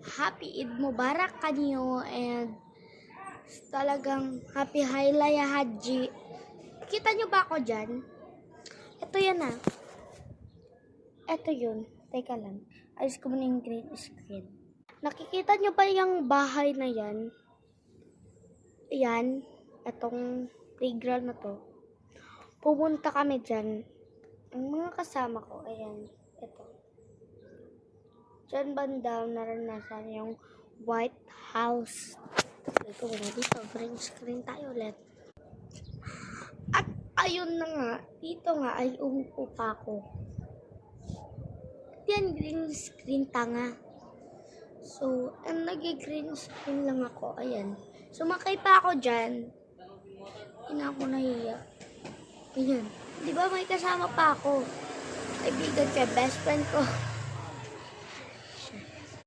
Happy Eid Mubarak kanyo and talagang Happy Hailaya Haji. Kita nyo ba ako dyan? Ito yan ah. Ito yun. Teka lang. Ayos ko muna yung green screen. Nakikita nyo ba yung bahay na yan? Yan. Itong playground na to. Pumunta kami dyan. Ang mga kasama ko, ayan. Ito. Diyan banda naranasan yung White House. Ito na dito, green screen tayo ulit. At ayun na nga, dito nga ay umupo pa ako. Yan, green screen tanga. So, ang nag-green screen lang ako, ayan. Sumakay pa ako dyan. Hindi ako nahiya. Ayan. Di ba may kasama pa ako? Kaibigan ko, best friend ko.